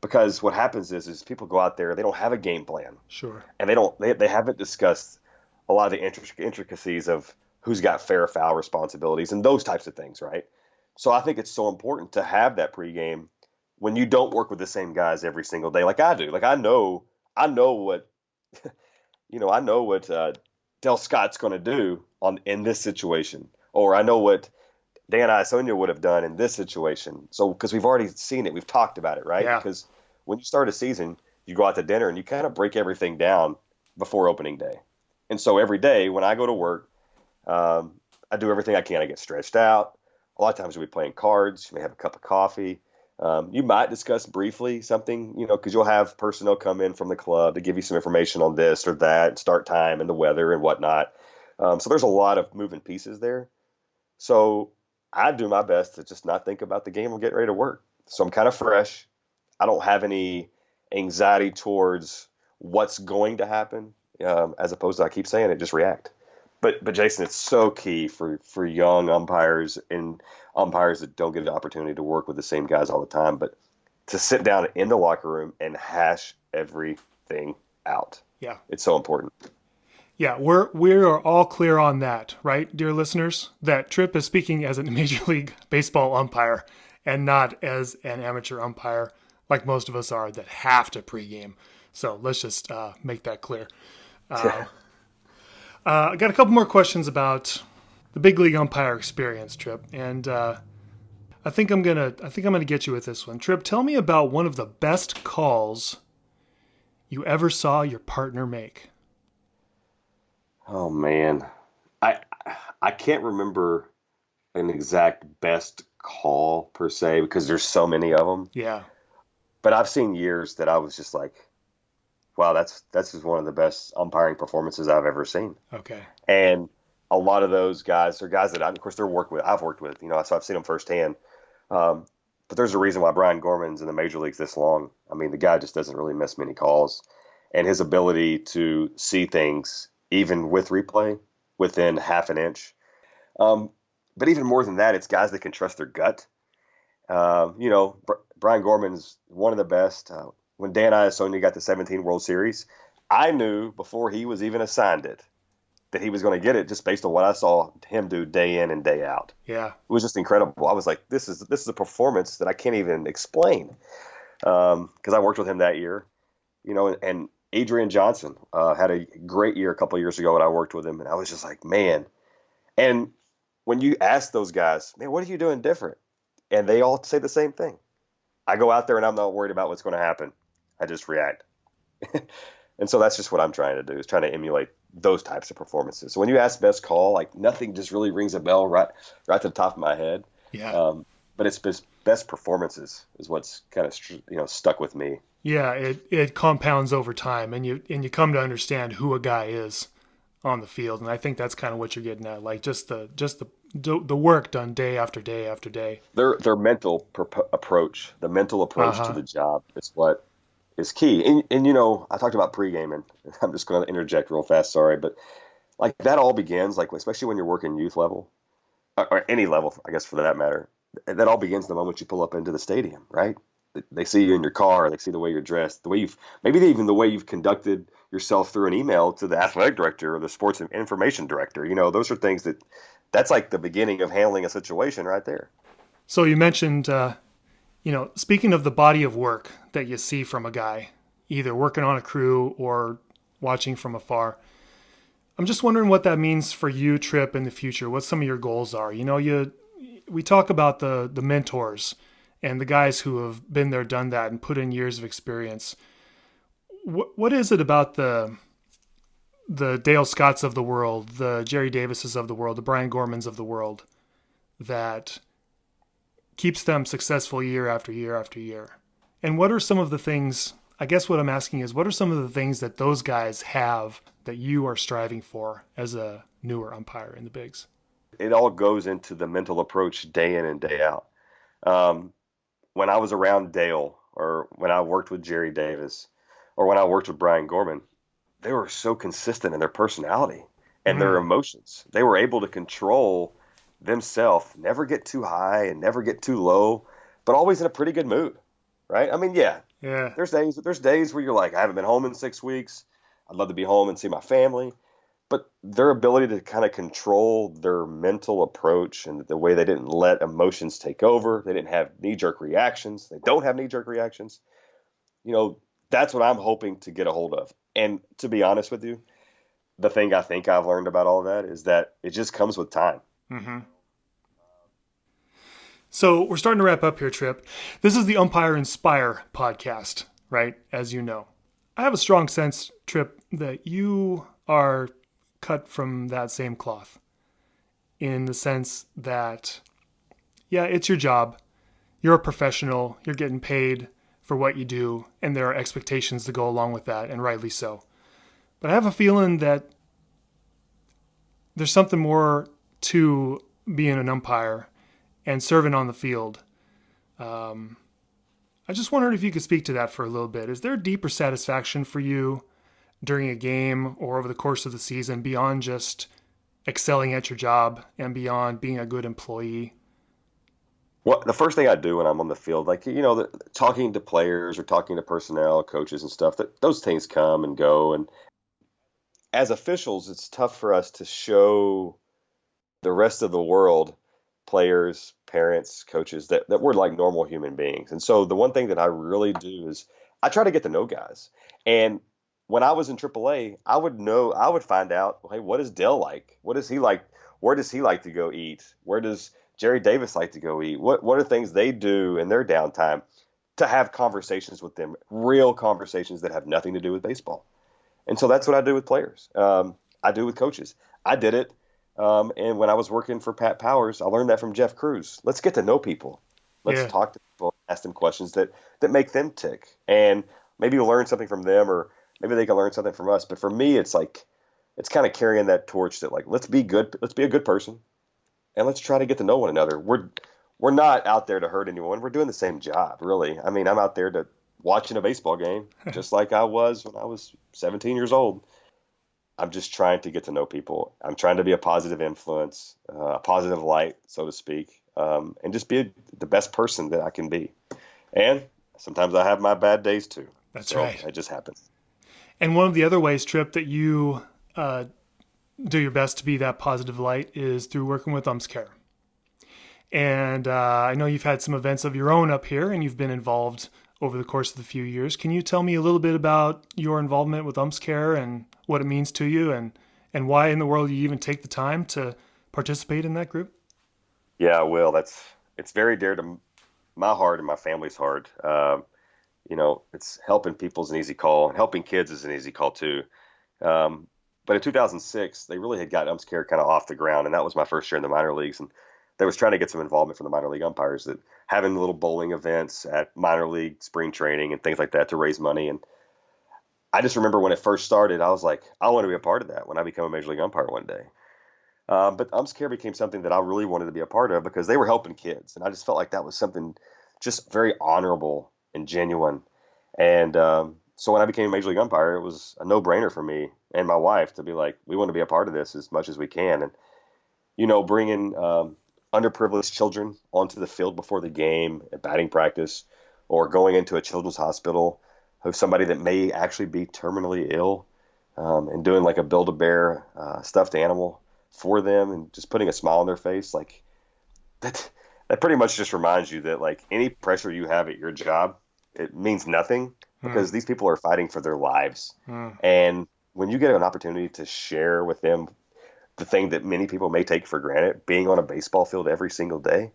because what happens is people go out there, they don't have a game plan. Sure. And they haven't discussed a lot of the intricacies of who's got fair or foul responsibilities and those types of things, right? So I think it's so important to have that pregame when you don't work with the same guys every single day, like I do. Like I know what, I know what Del Scott's going to do in this situation, or I know what Dan Iasonia would have done in this situation. So because we've already seen it, we've talked about it, right? Yeah. Because when you start a season, you go out to dinner and you kind of break everything down before opening day. And so every day when I go to work, I do everything I can. I get stretched out. A lot of times we'll be playing cards. You may have a cup of coffee. You might discuss briefly something, because you'll have personnel come in from the club to give you some information on this or that, start time and the weather and whatnot. So there's a lot of moving pieces there. So I do my best to just not think about the game I'm getting ready to work. So I'm kind of fresh. I don't have any anxiety towards what's going to happen, as opposed to, I keep saying it, just react. But Jason, it's so key for young umpires and umpires that don't get an opportunity to work with the same guys all the time, but to sit down in the locker room and hash everything out. Yeah. It's so important. Yeah, we are all clear on that, right, dear listeners? That Tripp is speaking as a Major League Baseball umpire and not as an amateur umpire like most of us are that have to pregame. So let's just make that clear. I got a couple more questions about the big league umpire experience, Tripp, and I think I'm gonna get you with this one. Tripp, tell me about one of the best calls you ever saw your partner make. Oh man, I can't remember an exact best call per se because there's so many of them. Yeah, but I've seen years that I was just like, wow, that's just one of the best umpiring performances I've ever seen. Okay. And a lot of those guys are guys that of course, I've worked with, so I've seen them firsthand. Um, but there's a reason why Brian Gorman's in the major leagues this long. I mean, the guy just doesn't really miss many calls, and his ability to see things even with replay within half an inch. Um, but even more than that, it's guys that can trust their gut. Brian Gorman's one of the best. When Dan Iassogna got the 17 World Series, I knew before he was even assigned it that he was going to get it just based on what I saw him do day in and day out. Yeah. It was just incredible. I was like, this is a performance that I can't even explain, because I worked with him that year, and Adrian Johnson had a great year a couple of years ago when I worked with him, and I was just like, man. And when you ask those guys, man, what are you doing different? And they all say the same thing. I go out there and I'm not worried about what's going to happen. I just react. And so that's just what I'm trying to do, is trying to emulate those types of performances. So when you ask best call, like nothing just really rings a bell right to the top of my head. Yeah. But it's best performances is what's kind of stuck with me. Yeah, it compounds over time, and you come to understand who a guy is on the field, and I think that's kind of what you're getting at, like just the work done day after day after day. Their mental approach, the mental approach to the job is what is key. And I talked about pregame, and I'm just going to interject real fast, sorry, but like that all begins, like especially when you're working youth level, or any level, I guess for that matter, that all begins the moment you pull up into the stadium, right? They see you in your car, they see the way you're dressed, the way even the way you've conducted yourself through an email to the athletic director or the sports information director. Those are things that's like the beginning of handling a situation right there. So you mentioned, speaking of the body of work that you see from a guy, either working on a crew or watching from afar, I'm just wondering what that means for you, Tripp, in the future, what some of your goals are. We talk about the mentors and the guys who have been there, done that, and put in years of experience. What is it about the Dale Scotts of the world, the Jerry Davises of the world, the Brian Gormans of the world, that keeps them successful year after year after year? And what are some of the things, I guess what I'm asking is, what are some of the things that those guys have that you are striving for as a newer umpire in the bigs? It all goes into the mental approach day in and day out. When I was around Dale, or when I worked with Jerry Davis, or when I worked with Brian Gorman, they were so consistent in their personality and their emotions. They were able to control themselves, never get too high and never get too low, but always in a pretty good mood, right? I mean, yeah. There's days where you're like, I haven't been home in 6 weeks. I'd love to be home and see my family. But their ability to kind of control their mental approach and the way they didn't let emotions take over, they didn't have knee-jerk reactions. They don't have knee-jerk reactions. That's what I'm hoping to get a hold of. And to be honest with you, the thing I think I've learned about all of that is that it just comes with time. Mm-hmm. So we're starting to wrap up here, Tripp. This is the Umpire Inspire podcast, right? As you know. I have a strong sense, Tripp, that you are cut from that same cloth, in the sense that, yeah, it's your job. You're a professional. You're getting paid for what you do, and there are expectations to go along with that, and rightly so. But I have a feeling that there's something more to being an umpire and serving on the field. I just wondered if you could speak to that for a little bit. Is there a deeper satisfaction for you during a game or over the course of the season beyond just excelling at your job and beyond being a good employee? Well, the first thing I do when I'm on the field, like, talking to players or talking to personnel, coaches and stuff, that those things come and go. And as officials, it's tough for us to show the rest of the world, players, parents, coaches, that we're like normal human beings. And so the one thing that I really do is I try to get to know guys. And when I was in AAA, I would find out, hey, what is Dale like? What is he like? Where does he like to go eat? Where does Jerry Davis like to go eat? What are things they do in their downtime to have conversations with them, real conversations that have nothing to do with baseball? And so that's what I do with players. I do with coaches. I did it. And when I was working for Pat Powers, I learned that from Jeff Cruz. Let's get to know people. Let's talk to people, ask them questions that make them tick. And maybe we'll learn something from them, or maybe they can learn something from us. But for me, it's like it's kind of carrying that torch that, like, let's be a good person, and let's try to get to know one another. We're not out there to hurt anyone. We're doing the same job, really. I mean, I'm out there to watching a baseball game, just like I was when I was 17 years old. I'm just trying to get to know people. I'm trying to be a positive influence, a positive light, so to speak, and just be the best person that I can be. And sometimes I have my bad days too. That's so right. It just happens. And one of the other ways, Tripp, that you do your best to be that positive light is through working with UmpsCare. And I know you've had some events of your own up here, and you've been involved over the course of the few years. Can you tell me a little bit about your involvement with UmpsCare and what it means to you, and why in the world you even take the time to participate in that group? Yeah, Will, it's very dear to my heart and my family's heart. It's helping people is an easy call, and helping kids is an easy call too. But in 2006, they really had got UmpsCare kind of off the ground, and that was my first year in the minor leagues. And they was trying to get some involvement from the minor league umpires, that having little bowling events at minor league spring training and things like that to raise money. And I just remember when it first started, I was like, I want to be a part of that when I become a major league umpire one day. But UmpsCare became something that I really wanted to be a part of because they were helping kids, and I just felt like that was something just very honorable and genuine. And so when I became a major league umpire, it was a no-brainer for me and my wife to be like, we want to be a part of this as much as we can. And bringing underprivileged children onto the field before the game at batting practice, or going into a children's hospital of somebody that may actually be terminally ill, and doing like a Build-A-Bear stuffed animal for them and just putting a smile on their face, like that pretty much just reminds you that, like, any pressure you have at your job, it means nothing because these people are fighting for their lives. And when you get an opportunity to share with them the thing that many people may take for granted, being on a baseball field every single day,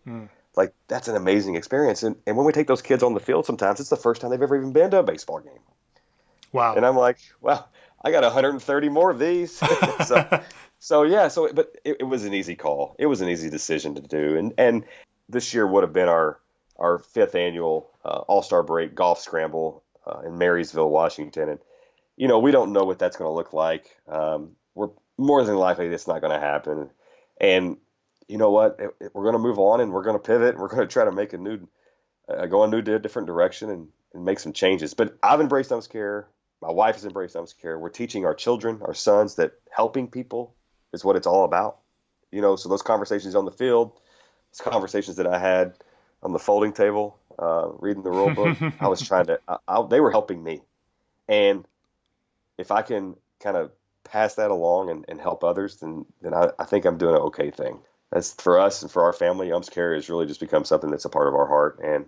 like, that's an amazing experience. And when we take those kids on the field, sometimes it's the first time they've ever even been to a baseball game. Wow. And I'm like, well, I got 130 more of these. But it was an easy call. It was an easy decision to do. And this year would have been our fifth annual All-Star Break golf scramble in Marysville, Washington. And, we don't know what that's going to look like. We're more than likely it's not going to happen. And you know what? We're going to move on, and we're going to pivot, and we're going to try to make go a different direction and make some changes. But I've embraced UmpsCare. My wife has embraced UmpsCare. We're teaching our children, our sons, that helping people is what it's all about. So those conversations on the field, those conversations that I had on the folding table, reading the rule book, I was trying to, they were helping me. And if I can kind of pass that along and help others, then I think I'm doing an okay thing. That's for us and for our family. UmpsCare has really just become something that's a part of our heart, and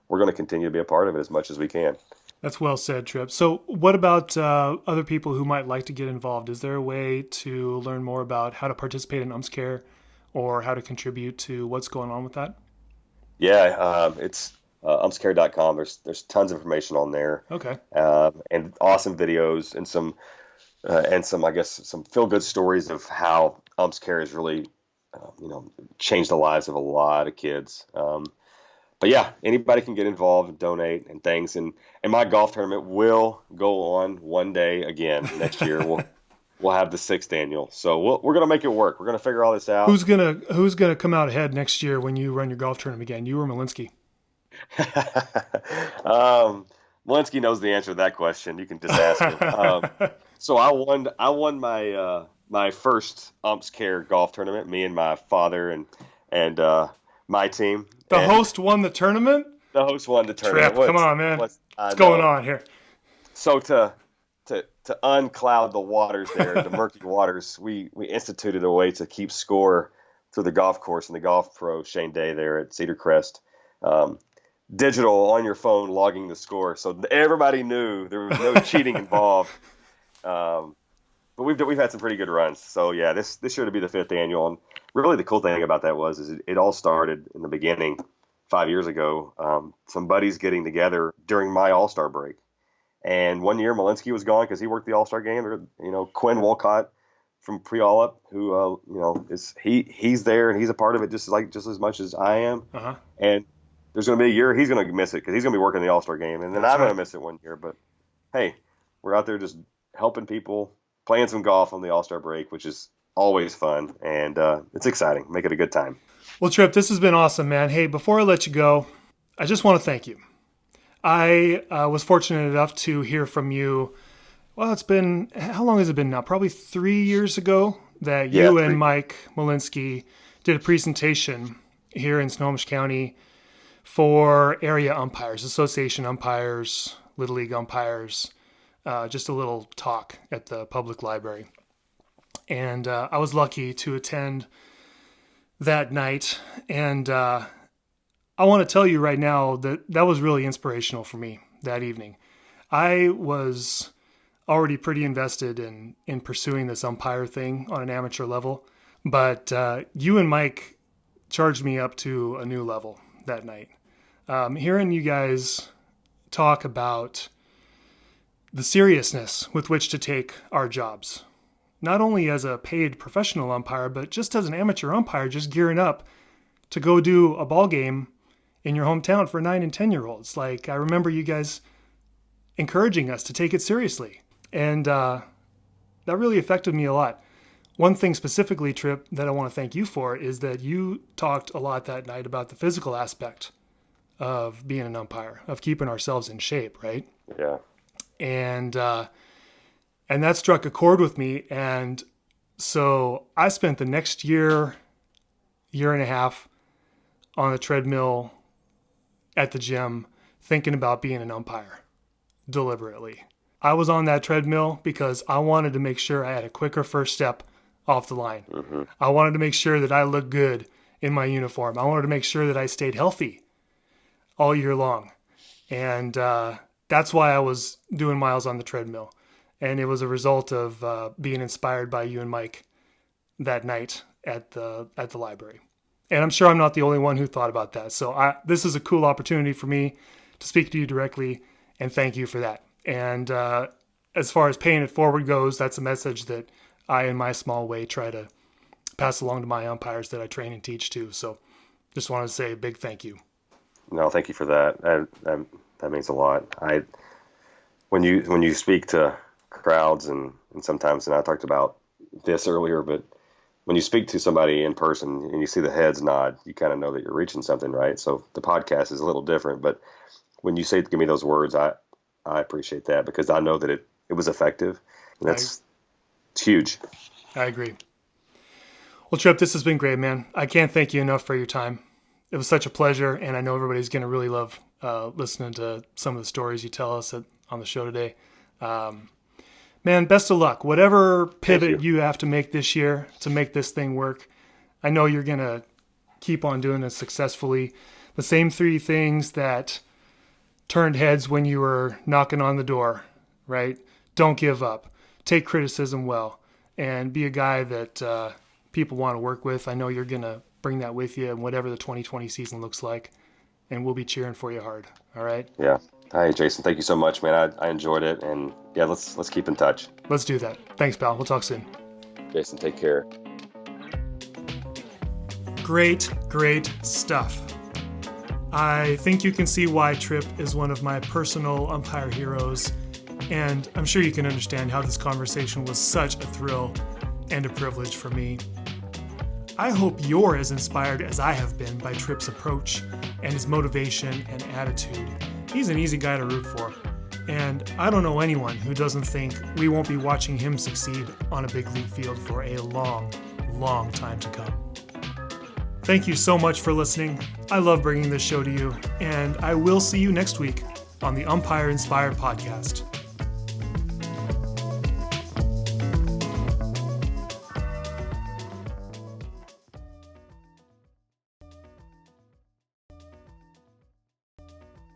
we're going to continue to be a part of it as much as we can. That's well said, Tripp. So what about other people who might like to get involved? Is there a way to learn more about how to participate in UmpsCare or how to contribute to what's going on with that? Yeah, it's umpscare.com. There's tons of information on there. Okay. And awesome videos and some I guess, some feel-good stories of how UmpsCare has really, changed the lives of a lot of kids. But yeah, anybody can get involved and donate and things. And my golf tournament will go on one day again next year. We'll have the 6th annual. So we're gonna make it work. We're gonna figure all this out. Who's gonna come out ahead next year when you run your golf tournament again? You or Malinsky? Malinsky knows the answer to that question. You can just ask him. So I won my first UmpsCare golf tournament. Me and my father and my team. The host won the tournament? The host won the tournament. Tripp, come on, man. What's going on here? So to uncloud the waters there, the murky waters, we instituted a way to keep score through the golf course and the golf pro Shane Day there at Cedar Crest. Digital on your phone logging the score. So everybody knew there was no cheating involved. But we've had some pretty good runs. So yeah, this year to be the 5th annual. And really the cool thing about that is it all started in the beginning 5 years ago. Some buddies getting together during my All-Star break. And one year Malinsky was gone because he worked the All-Star game. Quinn Wolcott from Puyallup, who he's there and he's a part of it just as much as I am. Uh-huh. And there's going to be a year he's going to miss it because he's going to be working the All-Star game, and then I'm going to miss it one year. But hey, we're out there just helping people, playing some golf on the All-Star break, which is always fun, and it's exciting. Make it a good time. Well, Tripp, this has been awesome, man. Hey, before I let you go, I just want to thank you. I was fortunate enough to hear from you. Well, it's been, how long has it been now? Probably 3 years ago that you and Mike Malinsky did a presentation here in Snohomish County for area umpires, association umpires, Little League umpires, just a little talk at the public library. And I was lucky to attend that night. And I want to tell you right now that was really inspirational for me that evening. I was already pretty invested in pursuing this umpire thing on an amateur level, but you and Mike charged me up to a new level that night. Hearing you guys talk about the seriousness with which to take our jobs, not only as a paid professional umpire, but just as an amateur umpire, just gearing up to go do a ball game in your hometown for 9 and 10-year-olds. Like, I remember you guys encouraging us to take it seriously. And that really affected me a lot. One thing specifically, Tripp, that I want to thank you for is that you talked a lot that night about the physical aspect of being an umpire, of keeping ourselves in shape, right? Yeah. And that struck a chord with me. And so I spent the next year and a half on the treadmill at the gym thinking about being an umpire deliberately. I was on that treadmill because I wanted to make sure I had a quicker first step off the line. Mm-hmm. I wanted to make sure that I looked good in my uniform. I wanted to make sure that I stayed healthy all year long. And that's why I was doing miles on the treadmill. And it was a result of being inspired by you and Mike that night at the library. And I'm sure I'm not the only one who thought about that. So this is a cool opportunity for me to speak to you directly, and thank you for that. And as far as paying it forward goes, that's a message that I, in my small way, try to pass along to my umpires that I train and teach too. So just wanted to say a big thank you. No, thank you for that. That means a lot. When you speak to crowds and sometimes, and I talked about this earlier, but when you speak to somebody in person and you see the heads nod, you kind of know that you're reaching something, right? So the podcast is a little different, but when you say, give me those words, I appreciate that because I know that it was effective. And it's huge. I agree. Well, Tripp, this has been great, man. I can't thank you enough for your time. It was such a pleasure, and I know everybody's going to really love listening to some of the stories you tell us on the show today. Man, best of luck. Whatever pivot you have to make this year to make this thing work, I know you're going to keep on doing it successfully. The same 3 things that turned heads when you were knocking on the door, right? Don't give up. Take criticism well, and be a guy that people want to work with. I know you're going to bring that with you in whatever the 2020 season looks like, and we'll be cheering for you hard. All right? Yeah. Hi, Jason. Thank you so much, man. I enjoyed it, and yeah, let's keep in touch. Let's do that. Thanks, pal. We'll talk soon. Jason, take care. Great stuff. I think you can see why Tripp is one of my personal umpire heroes, and I'm sure you can understand how this conversation was such a thrill and a privilege for me. I hope you're as inspired as I have been by Tripp's approach and his motivation and attitude. He's an easy guy to root for, and I don't know anyone who doesn't think we won't be watching him succeed on a big league field for a long, long time to come. Thank you so much for listening. I love bringing this show to you, and I will see you next week on the Umpire Inspired podcast.